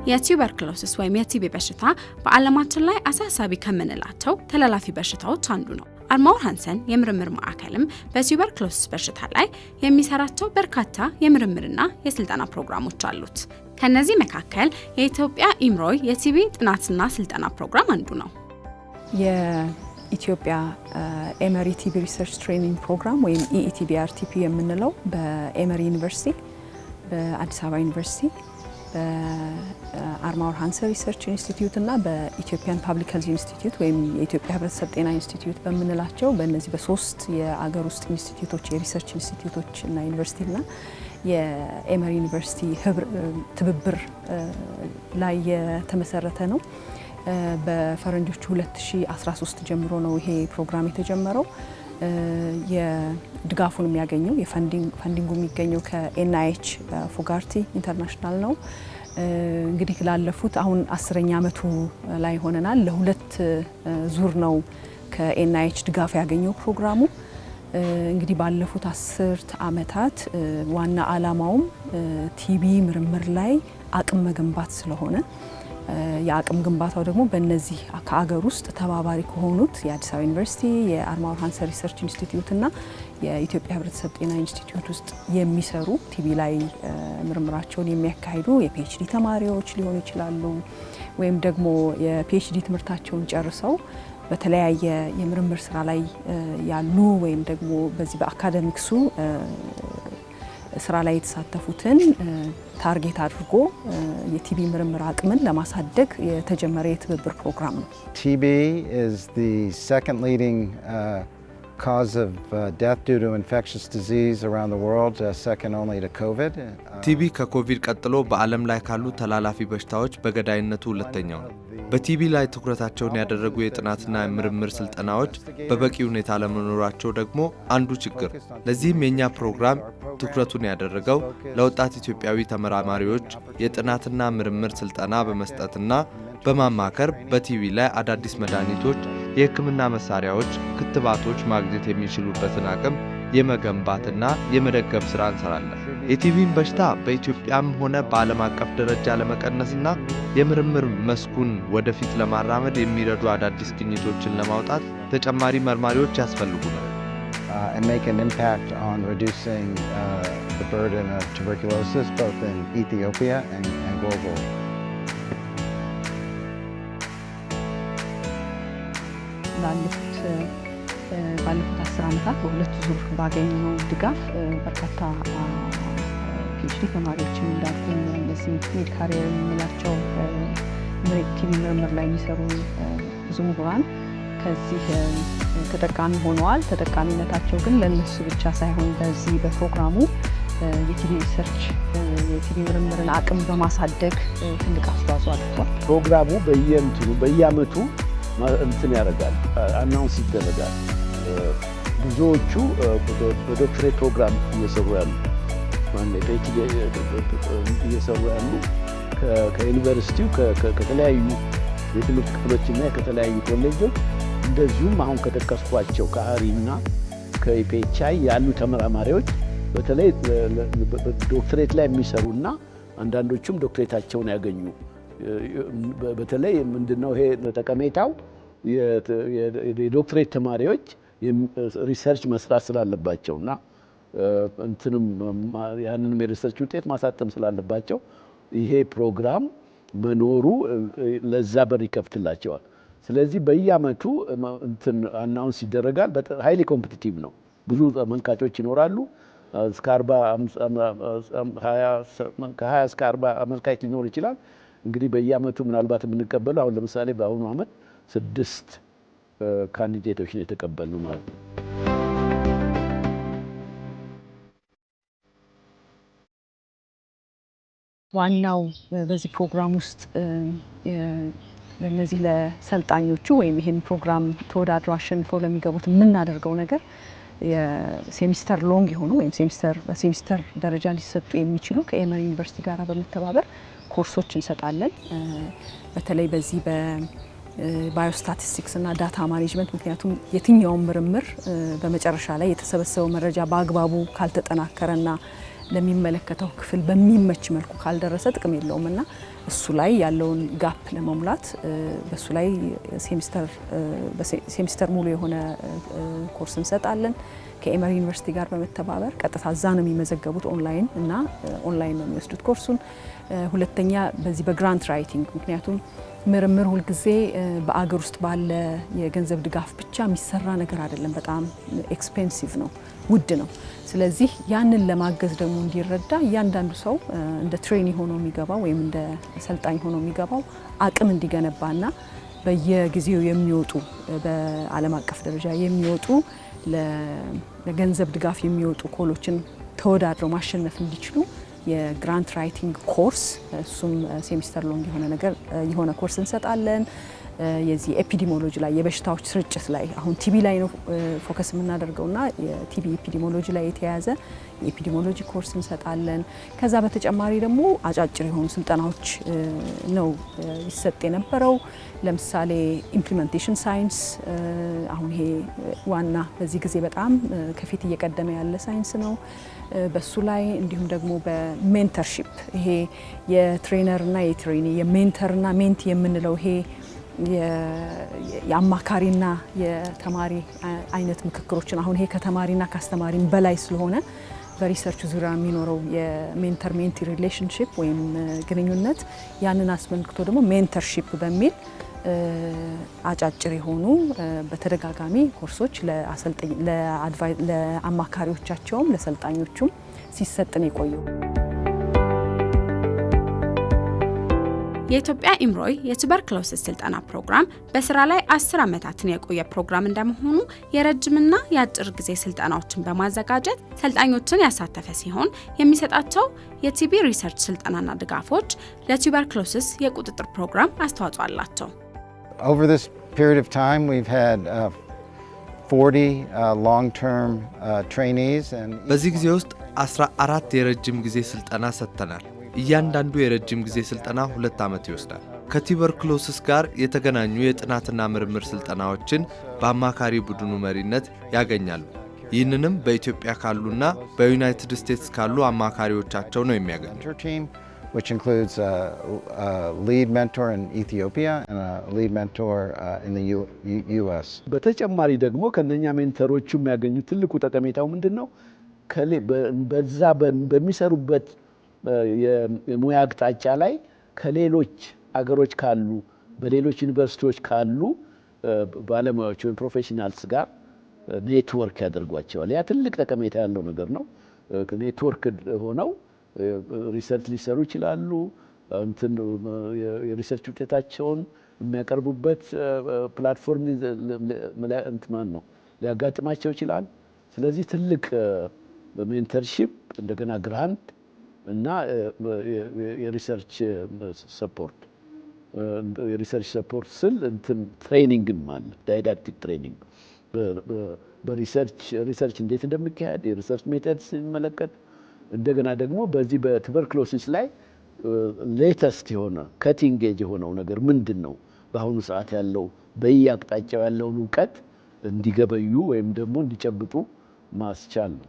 የቱበርክሎሲስ ወይም የቲቢ በሽታ በዓለማችን ላይ አሳሳቢ ከምንላቸው ተላላፊ በሽታዎች አንዱ ነው። አርማውር ሃንሰን የምርምር ማዕከልም በቱበርክሎሲስ በሽታ ላይ የሚሰራቸው በርካታ የምርምርና የስልጠና ፕሮግራሞች አሉት። ከነዚህ መካከል የኢትዮጵያ ኢምሮይ የቲቢ ጥናትና ስልጠና ፕሮግራም አንዱ ነው። የኢትዮጵያ ኤመሪ ቲቢ ሪሰርች ትሬኒንግ ፕሮግራም ወይም ኢኢቲቢአርቲፒ የምንለው በኤመሪ ዩኒቨርሲቲ፣ በአዲስ አበባ ዩኒቨርሲቲ፣ በአርማውር ሃንሰን ሪሰርች ኢንስቲትዩት እና በኢትዮጵያን ፐብሊክ ሄልዝ ኢንስቲትዩት ወይም የኢትዮጵያ ህብረተሰብ ጤና ኢንስቲትዩት በምንላቸው በእነዚህ በሶስት የአገር ውስጥ ኢንስቲትዩቶች የሪሰርች ኢንስቲትዩቶች እና ዩኒቨርሲቲ እና የኤመሪ ዩኒቨርሲቲ ትብብር ላይ የተመሰረተ ነው። በፈረንጆቹ 2013 ጀምሮ ነው ይሄ ፕሮግራም የተጀመረው። የድጋፉን የሚያገኘው የፈንዲንጉ የሚገኘው ከኤንአይኤች ፎጋርቲ ኢንተርናሽናል ነው። እንግዲህ ላለፉት አሁን 10ኛ ዓመቱ ላይ ሆነናል። ለሁለት ዙር ነው ከኤንአይኤች ድጋፍ ያገኘው ፕሮግራሙ። እንግዲህ ባለፉት 10 ዓመታት ዋና ዓላማውም ቲቢ ምርምር ላይ አቅም መገንባት ስለሆነ የአቅም ግንባታው ደግሞ በእነዚህ ከአገር ውስጥ ተባባሪ ከሆኑት የአዲስ አበባ ዩኒቨርሲቲ፣ የአርማውር ሃንሰን ሪሰርች ኢንስቲትዩት እና የኢትዮጵያ ህብረተሰብ ጤና ኢንስቲትዩት ውስጥ የሚሰሩ ቲቢ ላይ ምርምራቸውን የሚያካሂዱ የፒኤችዲ ተማሪዎች ሊሆኑ ይችላሉ፣ ወይም ደግሞ የፒኤችዲ ትምህርታቸውን ጨርሰው በተለያየ የምርምር ስራ ላይ ያሉ ወይም ደግሞ በዚህ በአካዳሚክሱ ስራ ላይ የተሳተፉትን ታርጌት አድርጎ የቲቢ ምርምር አቅምን ለማሳደግ የተጀመረ የትብብር ፕሮግራም ነው። TB is the second leading cause of death due to infectious disease around the world, second only to COVID. ቲቢ ከኮቪድ ቀጥሎ በዓለም ላይ ካሉ ተላላፊ በሽታዎች በገዳይነቱ ሁለተኛው ነው። በቲቢ ላይ ትኩረታቸውን ያደረጉ የጥናትና የምርምር ስልጠናዎች በበቂ ሁኔታ ለመኖራቸው ደግሞ አንዱ ችግር። ለዚህም የኛ ፕሮግራም ትኩረቱን ያደረገው ለወጣት ኢትዮጵያዊ ተመራማሪዎች የጥናትና ምርምር ስልጠና በመስጠትና በማማከር በቲቢ ላይ አዳዲስ መድኃኒቶች፣ የሕክምና መሳሪያዎች፣ ክትባቶች ማግኘት የሚችሉበትን አቅም የመገንባትና የመደገፍ ስራ እንሰራለን። የቲቢን በሽታ በኢትዮጵያም ሆነ በዓለም አቀፍ ደረጃ ለመቀነስና የምርምር መስኩን ወደፊት ለማራመድ የሚረዱ አዳዲስ ግኝቶችን ለማውጣት ተጨማሪ መርማሪዎች ያስፈልጉናል። And make an impact on reducing the burden of tuberculosis both in Ethiopia and global. ባለፉት 10 ዓመታት በሁለት ዙር ባገኘነው ድጋፍ በርካታ ፒኤችዲ ተማሪዎችን እንዳገኙ እነዚህ ሚድ ካሪየር የምንላቸው ቲቢ ምርምር ላይ የሚሰሩ ብዙ ምሁራን ከዚህ ተጠቃሚ ሆነዋል። ተጠቃሚነታቸው ግን ለነሱ ብቻ ሳይሆን በዚህ በፕሮግራሙ የቲቢ ሪሰርች የቲቢ ምርምርን አቅም በማሳደግ ትልቅ አስተዋጽኦ አድርጓል። ፕሮግራሙ በየአመቱ እንትን ያደርጋል፣ አናውንስ ይደረጋል። ብዙዎቹ በዶክትሬት ፕሮግራም እየሰሩ ያሉ እየሰሩ ያሉ ከዩኒቨርሲቲው ከተለያዩ የትምህርት ክፍሎችና ከተለያዩ ኮሌጆች እንደዚሁም አሁን ከጠቀስኳቸው ከአሪና ከኢፒኤችአይ ያሉ ተመራማሪዎች በተለይ ዶክትሬት ላይ የሚሰሩና አንዳንዶቹም ዶክትሬታቸውን ያገኙ በተለይ ምንድነው ይሄ ጠቀሜታው የዶክትሬት ተማሪዎች ሪሰርች መስራት ስላለባቸውና እንትንም ያንንም የሪሰርች ውጤት ማሳተም ስላለባቸው ይሄ ፕሮግራም መኖሩ ለዛ በር ይከፍትላቸዋል። ስለዚህ በየአመቱ እንትን አናውንስ ይደረጋል። ሃይሊ ኮምፒቲቲቭ ነው። ብዙ ተመልካቾች ይኖራሉ። እስከ 20 እስከ 40 አመልካች ሊኖር ይችላል። እንግዲህ በየአመቱ ምናልባት የምንቀበለው አሁን ለምሳሌ በአሁኑ አመት 6 ካንዲዴቶች ነው የተቀበልነው ማለት ነው። ዋናው በዚህ ፕሮግራም ውስጥ ለነዚህ ለሰልጣኞቹ ወይም ይሄን ፕሮግራም ተወዳድረው አሸንፈው ለሚገቡት የምናደርገው ነገር የሴሚስተር ሎንግ የሆኑ ወይም በሴሚስተር ደረጃ ሊሰጡ የሚችሉ ከኤመሪ ዩኒቨርሲቲ ጋር በመተባበር ኮርሶች እንሰጣለን። በተለይ በዚህ በባዮስታቲስቲክስ እና ዳታ ማኔጅመንት ምክንያቱም የትኛውም ምርምር በመጨረሻ ላይ የተሰበሰበው መረጃ በአግባቡ ካልተጠናከረና ለሚመለከተው ክፍል በሚመች መልኩ ካልደረሰ ጥቅም የለውምና እሱ ላይ ያለውን ጋፕ ለመሙላት በሱ ላይ ሴሚስተር ሙሉ የሆነ ኮርስ እንሰጣለን ከኤመሪ ዩኒቨርሲቲ ጋር በመተባበር ቀጥታ እዛ ነው የሚመዘገቡት ኦንላይን እና ኦንላይን ነው የሚወስዱት ኮርሱን። ሁለተኛ በዚህ በግራንት ራይቲንግ ምክንያቱም ምርምር ሁልጊዜ በአገር ውስጥ ባለ የገንዘብ ድጋፍ ብቻ የሚሰራ ነገር አይደለም። በጣም ኤክስፔንሲቭ ነው፣ ውድ ነው። ስለዚህ ያንን ለማገዝ ደግሞ እንዲረዳ እያንዳንዱ ሰው እንደ ትሬኒ ሆኖ የሚገባው ወይም እንደ ሰልጣኝ ሆኖ የሚገባው አቅም እንዲገነባና በየጊዜው የሚወጡ በዓለም አቀፍ ደረጃ የሚወጡ ለገንዘብ ድጋፍ የሚወጡ ኮሎችን ተወዳድረው ማሸነፍ እንዲችሉ የግራንት ራይቲንግ ኮርስ እሱም ሴሚስተር ሎንግ የሆነ ኮርስ እንሰጣለን። የዚህ ኤፒዲሞሎጂ ላይ የበሽታዎች ስርጭት ላይ አሁን ቲቢ ላይ ነው ፎከስ የምናደርገውና የቲቢ ኤፒዲሞሎጂ ላይ የተያዘ የኤፒዲሞሎጂ ኮርስ እንሰጣለን። ከዛ በተጨማሪ ደግሞ አጫጭር የሆኑ ስልጠናዎች ነው ይሰጥ የነበረው። ለምሳሌ ኢምፕሊሜንቴሽን ሳይንስ አሁን ይሄ ዋና በዚህ ጊዜ በጣም ከፊት እየቀደመ ያለ ሳይንስ ነው። በሱ ላይ እንዲሁም ደግሞ በሜንተርሺፕ ይሄ የትሬነርና የትሬኒ የሜንተርና ሜንቲ የምንለው ይሄ የአማካሪና የተማሪ አይነት ምክክሮችን አሁን ይሄ ከተማሪና ከአስተማሪም በላይ ስለሆነ በሪሰርች ዙሪያ የሚኖረው የሜንተር ሜንቲ ሪሌሽንሺፕ ወይም ግንኙነት ያንን አስመልክቶ ደግሞ ሜንተርሺፕ በሚል አጫጭር የሆኑ በተደጋጋሚ ኮርሶች ለአማካሪዎቻቸውም ለሰልጣኞቹም ሲሰጥን የቆየው። የኢትዮጵያ ኢምሮይ የቱበርክሎሲስ ስልጠና ፕሮግራም በስራ ላይ 10 ዓመታትን የቆየ ፕሮግራም እንደመሆኑ የረጅምና የአጭር ጊዜ ስልጠናዎችን በማዘጋጀት ሰልጣኞችን ያሳተፈ ሲሆን የሚሰጣቸው የቲቢ ሪሰርች ስልጠናና ድጋፎች ለቱበርክሎሲስ የቁጥጥር ፕሮግራም አስተዋጽኦ አላቸው። Over this period of time we've had 40 long-term trainees and በዚህ ጊዜ ውስጥ 14 የረጅም ጊዜ ስልጠና ሰጥተናል። እያንዳንዱ የረጅም ጊዜ ስልጠና 2 ዓመት ይወስዳል። ከቱበርክሎሲስ ጋር የተገናኙ የጥናትና ምርምር ስልጠናዎችን በአማካሪ ቡድኑ መሪነት ያገኛሉ። ይህንንም በኢትዮጵያ ካሉና በዩናይትድ ስቴትስ ካሉ አማካሪዎቻቸው ነው የሚያገኙት። which includes a lead mentor in Ethiopia and a lead mentor in the US. በተጨማሪ ደግሞ ከነኛ ሜንተሮቹ የሚያገኙት ትልቁ ጠቀሜታው ምንድነው? በዛ በሚሰሩበት የሙያ አቅጣጫ ላይ ከሌሎች አገሮች ካሉ በሌሎች ዩኒቨርሲቲዎች ካሉ ባለሙያዎች ወይም ፕሮፌሽናልስ ጋር ኔትወርክ ያደርጓቸዋል። ያ ትልቅ ጠቀሜታ ያለው ነገር ነው። ኔትወርክ ሆነው ሪሰርች ሊሰሩ ይችላሉ። የሪሰርች ውጤታቸውን የሚያቀርቡበት ፕላትፎርም ሊያጋጥማቸው ይችላል። ስለዚህ ትልቅ ሜንተርሺፕ እንደገና ግራንት እና የሪሰርች ሰፖርት ስል ትሬኒንግም አለ። ዳይዳክቲክ ትሬኒንግ በሪሰርች እንዴት እንደሚካሄድ የሪሰርች ሜተድ ሲመለከት እንደገና ደግሞ በዚህ በቱበርክሎሲስ ላይ ሌተስት የሆነ ከቲንግ ኤጅ የሆነው ነገር ምንድነው በአሁኑ ሰዓት ያለው በየአቅጣጫው ያለውን እውቀት እንዲገበዩ ወይም ደግሞ እንዲጨብጡ ማስቻል ነው።